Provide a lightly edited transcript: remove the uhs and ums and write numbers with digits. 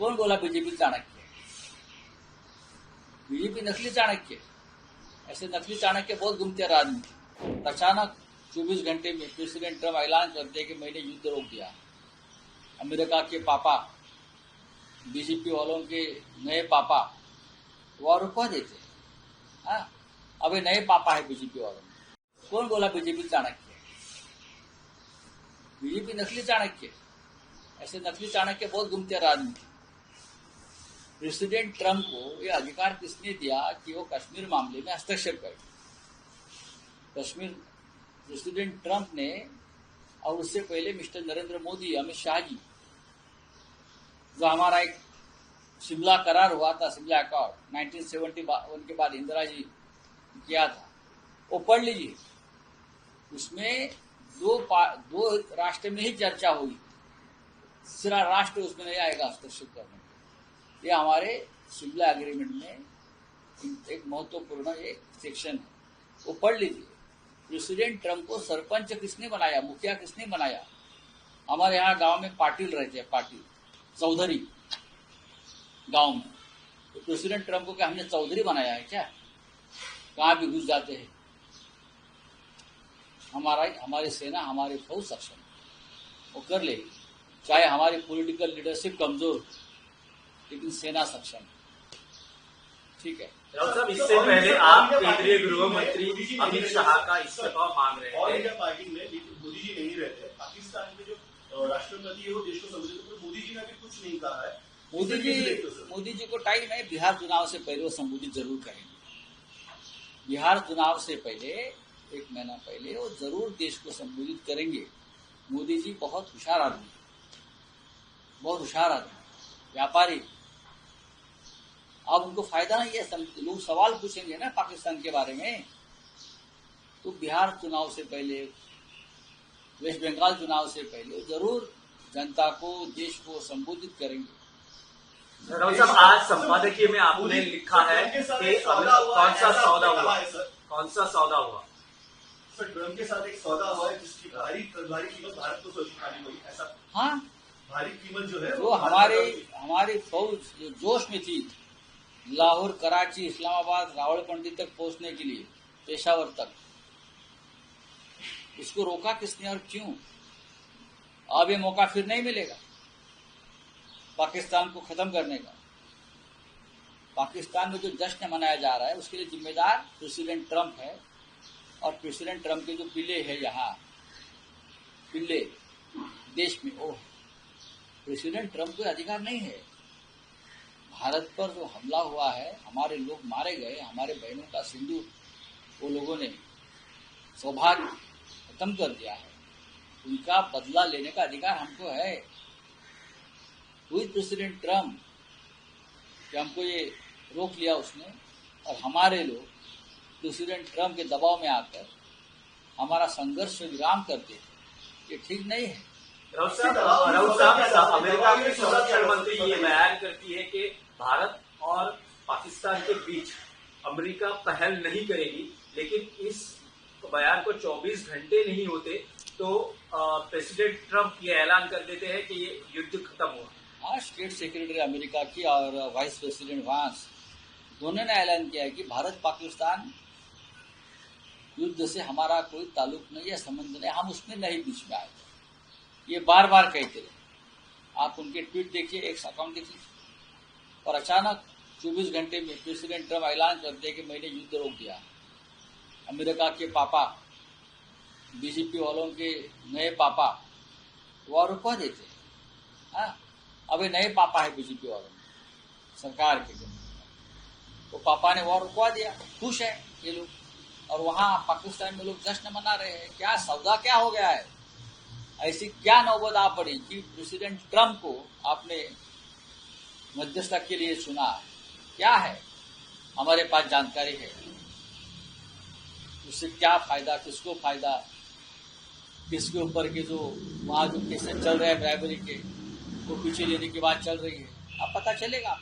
कौन बोला BJP Chanakya? BJP नकली चाणक्य। ऐसे नकली चाणक्य बहुत घूमते हैं राजनीति। अचानक 24 घंटे में प्रेसिडेंट ट्रम्प ऐलान करते हैं कि मैंने युद्ध रोक दिया। अमेरिका के पापा, बीजेपी वालों के नए पापा वो रुकवा देते हैं। हाँ, अबे नए पापा है बीजेपी वालों में। कौन बोला बीजेपी चाणक्य? बीजेपी नकली चाणक्य। ऐसे नकली चाणक्य बहुत घूमते हैं राजनीति। प्रेसिडेंट ट्रम्प को यह अधिकार किसने दिया कि वो कश्मीर मामले में हस्तक्षेप करे? कश्मीर प्रेसिडेंट ट्रम्प ने और उससे पहले मिस्टर नरेंद्र मोदी, अमित शाह जी, जो हमारा एक शिमला करार हुआ था, शिमला अकॉर्ड 1971 के बाद इंदिरा जी किया था, वो पढ़ लीजिए। उसमें दो राष्ट्र में ही चर्चा हुई, तीसरा राष्ट्र उसमें नहीं आएगा हस्तक्षेप करने। ये हमारे शिमला एग्रीमेंट में एक महत्वपूर्ण एक सेक्शन है, वो पढ़ लीजिए। प्रेसिडेंट ट्रम्प को सरपंच किसने बनाया, मुखिया किसने बनाया? हमारे यहाँ गांव में पाटिल रहते हैं, पाटिल चौधरी गांव में। तो प्रेसिडेंट ट्रम्प को क्या हमने चौधरी बनाया है क्या? कहाँ भी घुस जाते हैं। हमारी सेना, हमारी फौज सक्षम वो कर लेगी, चाहे हमारी पॉलिटिकल लीडरशिप कमजोर, लेकिन सेना सक्षम। ठीक है राउत साहब, इससे पहले आप केंद्रीय गृह मंत्री अमित शाह का इस्तीफा मांग रहे थे। और इंडिया पार्टी में मोदी जी नहीं रहते, पाकिस्तान के जो राष्ट्रपति है वो देश को संबोधित, तो मोदी जी ने अभी कुछ नहीं कहा है। मोदी जी को टाइम है, बिहार चुनाव से पहले वो संबोधित जरूर करेंगे। बिहार चुनाव से पहले 1 महीना पहले वो जरूर देश को संबोधित करेंगे। मोदी जी बहुत होशियार आदमी, बहुत होशियार आदमी, व्यापारी। अब उनको फायदा नहीं है, लोग सवाल पूछेंगे ना पाकिस्तान के बारे में, तो बिहार चुनाव से पहले, वेस्ट बंगाल चुनाव से पहले जरूर जनता को, देश को संबोधित करेंगे। राउत साहब, आज संपादकीय में आपने लिखा है कि कौन सा सौदा हुआ? कौन सा सौदा हुआ? सर, ट्रम्प के साथ एक सौदा हुआ है जिसकी भारी कीमत भारत को चुकानी हुई, ऐसा? हाँ, भारी कीमत जो है वो हमारी फौज जो जोश में थी, लाहौर, कराची, इस्लामाबाद, रावलपिंडी तक पहुंचने के लिए, पेशावर तक, इसको रोका किसने और क्यों? अब ये मौका फिर नहीं मिलेगा पाकिस्तान को खत्म करने का। पाकिस्तान में जो जश्न मनाया जा रहा है उसके लिए जिम्मेदार प्रेसिडेंट ट्रम्प है, और प्रेसिडेंट ट्रम्प के जो पिल्ले है यहाँ, पिल्ले देश में, वो प्रेसिडेंट ट्रम्प को अधिकार नहीं है। भारत पर जो हमला हुआ है, हमारे लोग मारे गए, हमारे बहनों का सिंदूर वो लोगों ने सौभाग्य खत्म कर दिया है, उनका बदला लेने का अधिकार हमको है। वही प्रेसिडेंट ट्रम्प कि हमको ये रोक लिया उसने, और हमारे लोग प्रेसिडेंट ट्रम्प के दबाव में आकर हमारा संघर्ष विराम करते थे, ये ठीक नहीं है। राउत साहब, अमेरिका की संरक्षण मंत्री ये बयान करती है कि भारत और पाकिस्तान के बीच अमेरिका पहल नहीं करेगी, लेकिन इस बयान को 24 घंटे नहीं होते तो प्रेसिडेंट ट्रम्प ये ऐलान कर देते हैं कि ये युद्ध खत्म हुआ। हाँ, स्टेट सेक्रेटरी अमेरिका की और वाइस प्रेसिडेंट वांस दोनों ने ऐलान किया है कि भारत पाकिस्तान युद्ध से हमारा कोई ताल्लुक नहीं है, संबंध नहीं, हम उसमें नहीं बीच में आए। ये बार बार कहते रहे। आप उनके ट्वीट देखिए, एक अकाउंट देखिए, और अचानक 24 घंटे में प्रेसिडेंट ट्रम्प ऐलान करते हैं कि मैंने युद्ध रोक दिया। अमेरिका के पापा, बीजेपी वालों के नए पापा वो रुकवा देते हैं। हाँ, अबे नए पापा है बीजेपी वालों में, सरकार के जो, तो पापा ने वो रुकवा दिया, खुश है ये लोग, और वहां पाकिस्तान में लोग जश्न मना रहे हैं। क्या सौदा क्या हो गया है? ऐसी क्या नौबत आ पड़ी कि प्रेसिडेंट ट्रम्प को आपने मध्यस्थता के लिए चुना? क्या है? हमारे पास जानकारी है, उससे क्या फायदा, किसको फायदा, किसके ऊपर के जो वहां जो केसेस चल रहे हैं ब्राइबरी के, वो पीछे लेने की बात चल रही है, अब पता चलेगा।